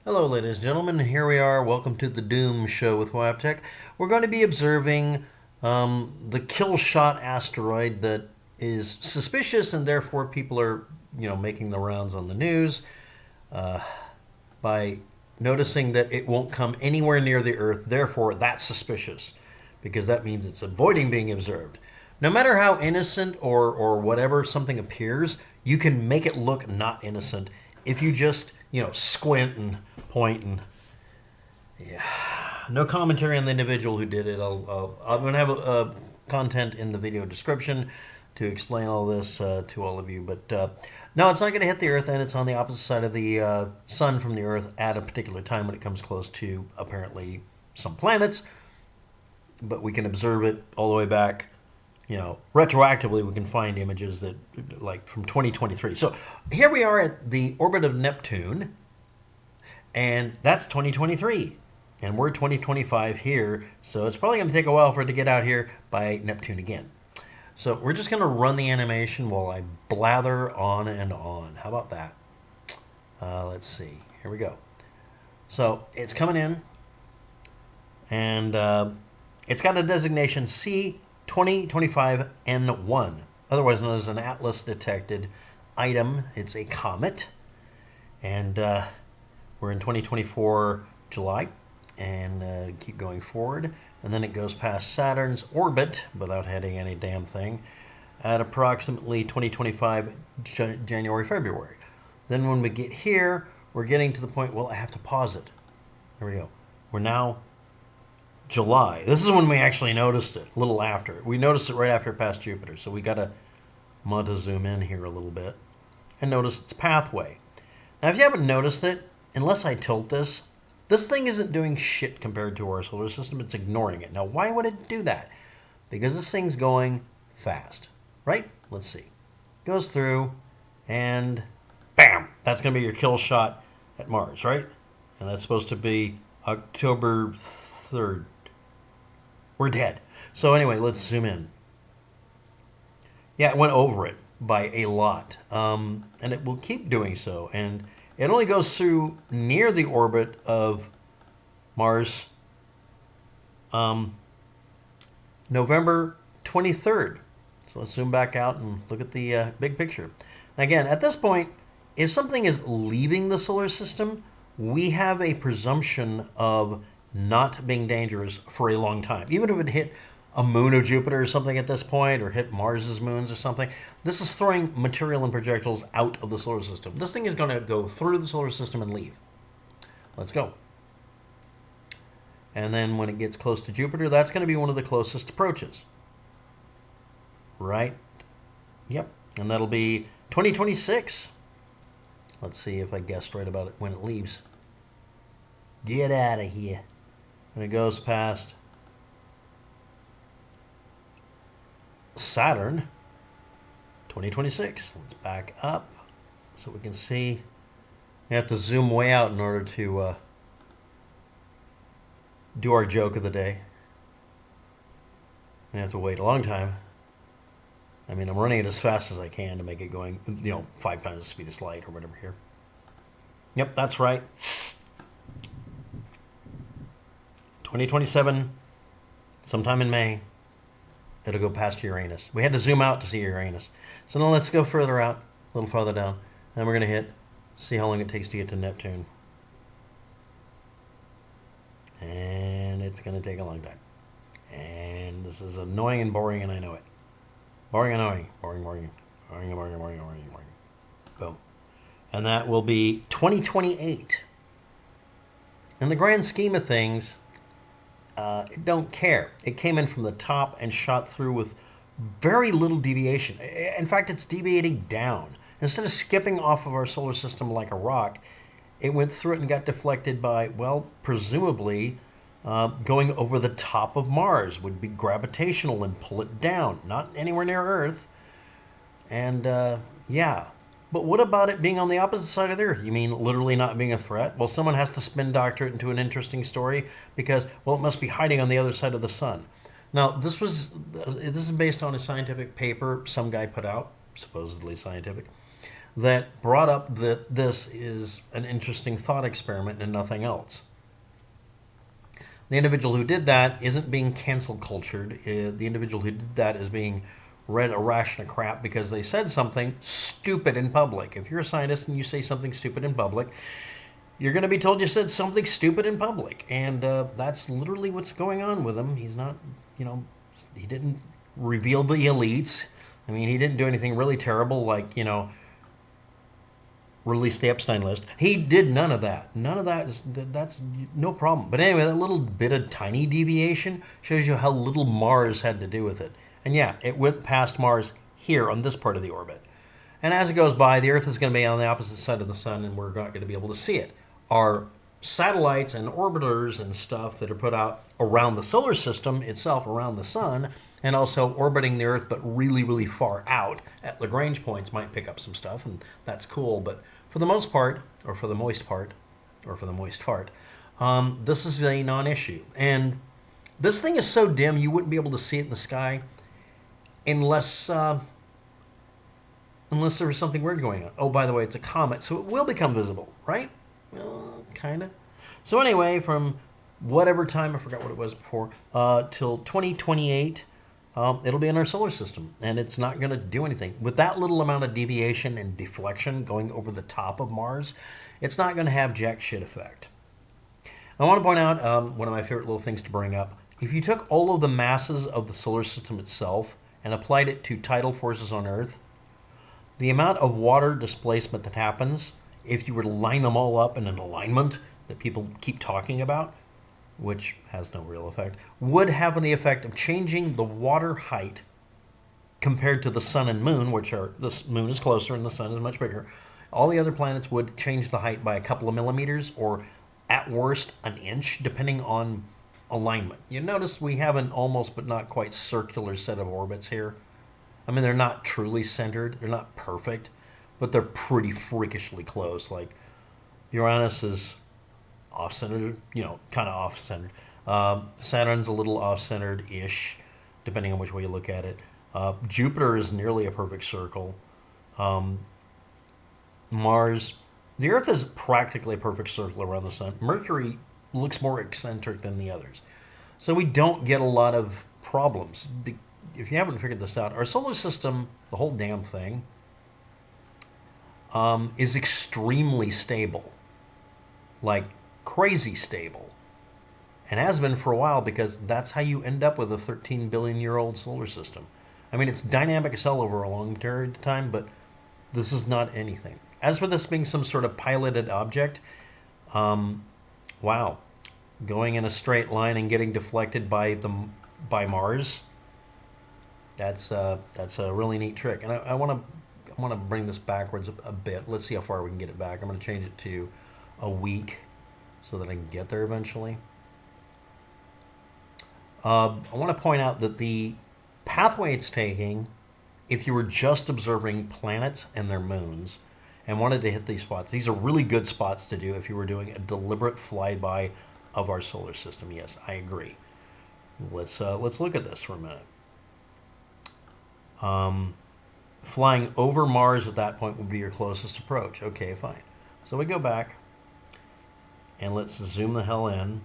Hello, ladies and gentlemen. Here we are. Welcome to the Doom Show with Wabtech. We're going to be observing the kill shot asteroid that is suspicious, and therefore people are, making the rounds on the news by noticing that it won't come anywhere near the Earth. Therefore, that's suspicious because that means it's avoiding being observed. No matter how innocent or whatever something appears, you can make it look not innocent if you just squint and point and yeah. No commentary on the individual who did it. I'm going to have a content in the video description to explain all this to all of you. But no, it's not going to hit the Earth, and it's on the opposite side of the sun from the Earth at a particular time when it comes close to apparently some planets. But we can observe it all the way back. Retroactively, we can find images that, like, from 2023. So here we are at the orbit of Neptune, and that's 2023. And we're 2025 here, so it's probably going to take a while for it to get out here by Neptune again. So we're just going to run the animation while I blather on and on. How about that? Let's see. Here we go. So it's coming in, and it's got a designation C2025N1, otherwise known as an ATLAS detected item. It's a comet, and we're in 2024 July, and keep going forward, and then it goes past Saturn's orbit without hitting any damn thing at approximately 2025 January, February. Then when we get here, we're getting to the point, well, I have to pause it. There we go. We're now July. This is when we actually noticed it, a little after. We noticed it right after it passed Jupiter, so we got to want to zoom in here a little bit and notice its pathway. Now, if you haven't noticed it, unless I tilt this thing isn't doing shit compared to our solar system. It's ignoring it. Now, why would it do that? Because this thing's going fast, right? Let's see. Goes through, and bam! That's going to be your kill shot at Mars, right? And that's supposed to be October 3rd. We're dead. So anyway, let's zoom in. Yeah, it went over it by a lot. And it will keep doing so. And it only goes through near the orbit of Mars November 23rd. So let's zoom back out and look at the big picture. Again, at this point, if something is leaving the solar system, we have a presumption of not being dangerous for a long time. Even if it hit a moon of Jupiter or something at this point, or hit Mars's moons or something, this is throwing material and projectiles out of the solar system. This thing is going to go through the solar system and leave. Let's go. And then when it gets close to Jupiter, that's going to be one of the closest approaches. Right? Yep. And that'll be 2026. Let's see if I guessed right about it when it leaves. Get out of here. When it goes past Saturn, 2026. Let's back up so we can see. We have to zoom way out in order to do our joke of the day. We have to wait a long time. I mean, I'm running it as fast as I can to make it going, 5 times the speed of light or whatever here. Yep, that's right. 2027, sometime in May, it'll go past Uranus. We had to zoom out to see Uranus. So now let's go further out, a little farther down. Then we're going to see how long it takes to get to Neptune. And it's going to take a long time. And this is annoying and boring, and I know it. Boring, annoying. Boring, boring. Boring, boring, boring, boring, boring. Boom. And that will be 2028. In the grand scheme of things, it don't care. It came in from the top and shot through with very little deviation. In fact, it's deviating down. Instead of skipping off of our solar system like a rock, it went through it and got deflected by, well, presumably going over the top of Mars would be gravitational and pull it down. Not anywhere near Earth. And yeah. But what about it being on the opposite side of the Earth? You mean literally not being a threat? Well, someone has to spin doctor it into an interesting story because, well, it must be hiding on the other side of the sun. Now, this is based on a scientific paper some guy put out, supposedly scientific, that brought up that this is an interesting thought experiment and nothing else. The individual who did that isn't being cancel cultured. The individual who did that is being read a ration of crap because they said something stupid in public. If you're a scientist and you say something stupid in public, you're going to be told you said something stupid in public. And that's literally what's going on with him. He's not, he didn't reveal the elites. I mean, he didn't do anything really terrible like, release the Epstein list. He did none of that. None of that that's no problem. But anyway, that little bit of tiny deviation shows you how little Mars had to do with it. And yeah, it went past Mars here on this part of the orbit. And as it goes by, the Earth is going to be on the opposite side of the sun, and we're not going to be able to see it. Our satellites and orbiters and stuff that are put out around the solar system itself, around the sun, and also orbiting the Earth, but really, really far out at Lagrange points might pick up some stuff, and that's cool. But for the most part, or for the moist part, or for the moist fart, this is a non-issue. And this thing is so dim you wouldn't be able to see it in the sky unless there was something weird going on. Oh, by the way, it's a comet, so it will become visible, right? Well, kind of. So anyway, from whatever time, I forgot what it was before, till 2028, it'll be in our solar system, and it's not going to do anything. With that little amount of deviation and deflection going over the top of Mars, it's not going to have jack shit effect. I want to point out one of my favorite little things to bring up. If you took all of the masses of the solar system itself and applied it to tidal forces on Earth, the amount of water displacement that happens, if you were to line them all up in an alignment that people keep talking about, which has no real effect, would have the effect of changing the water height compared to the sun and moon, the moon is closer and the sun is much bigger. All the other planets would change the height by a couple of millimeters, or at worst an inch, depending on alignment. You notice we have an almost but not quite circular set of orbits here. I mean, they're not truly centered, they're not perfect, but they're pretty freakishly close. Like Uranus is off-centered, kind of off-centered. Saturn's a little off-centered-ish, depending on which way you look at it. Jupiter is nearly a perfect circle. Mars, the Earth is practically a perfect circle around the sun. Mercury looks more eccentric than the others. So we don't get a lot of problems. If you haven't figured this out, our solar system, the whole damn thing, is extremely stable. Like, crazy stable, and has been for a while, because that's how you end up with a 13 billion year old solar system. I mean, it's dynamic as hell over a long period of time, but this is not anything. As for this being some sort of piloted object, wow, going in a straight line and getting deflected by Mars, that's a really neat trick. And I want to bring this backwards a bit. Let's see how far we can get it back. I'm going to change it to a week, so that I can get there eventually. I want to point out that the pathway it's taking, if you were just observing planets and their moons and wanted to hit these spots, these are really good spots to do if you were doing a deliberate flyby of our solar system. Yes, I agree. Let's look at this for a minute. Flying over Mars at that point would be your closest approach. Okay, fine. So we go back, and let's zoom the hell in.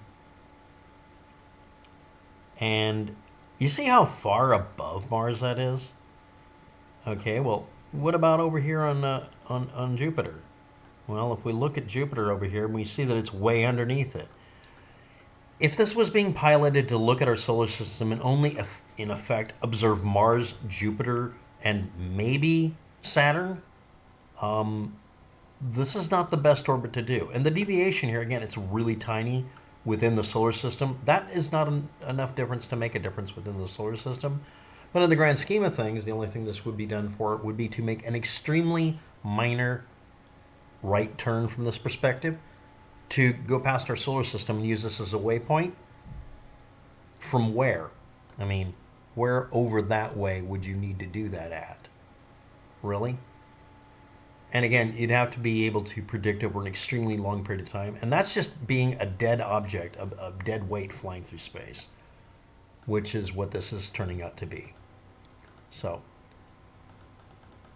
And you see how far above Mars that is? Okay, well, what about over here on Jupiter? Well, if we look at Jupiter over here, we see that it's way underneath it. If this was being piloted to look at our solar system and only, in effect, observe Mars, Jupiter, and maybe Saturn, this is not the best orbit to do. And the deviation here, again, it's really tiny within the solar system. That is not enough difference to make a difference within the solar system. But in the grand scheme of things, the only thing this would be done for would be to make an extremely minor right turn from this perspective, to go past our solar system and use this as a waypoint. From where? I mean, where over that way would you need to do that at? Really? And again, you'd have to be able to predict over an extremely long period of time. And that's just being a dead object, a dead weight flying through space, which is what this is turning out to be. So,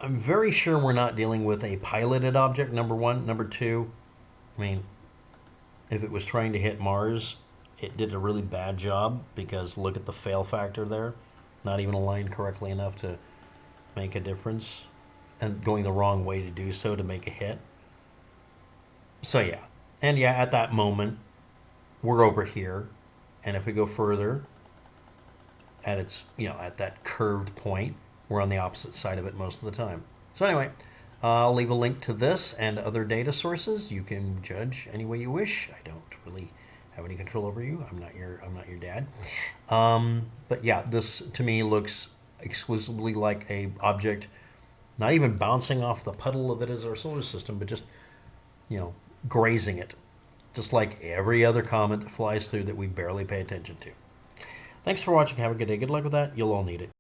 I'm very sure we're not dealing with a piloted object, number one. Number two, I mean, if it was trying to hit Mars, it did a really bad job because look at the fail factor there. Not even aligned correctly enough to make a difference, and going the wrong way to do so to make a hit. So yeah, and yeah, at that moment, we're over here, and if we go further, at its, at that curved point, we're on the opposite side of it most of the time. So anyway, I'll leave a link to this and other data sources. You can judge any way you wish. I don't really have any control over you. I'm not your dad. But yeah, this to me looks exclusively like a object, not even bouncing off the puddle that is our solar system, but just grazing it, just like every other comet that flies through that we barely pay attention to. Thanks for watching. Have a good day. Good luck with that. You'll all need it.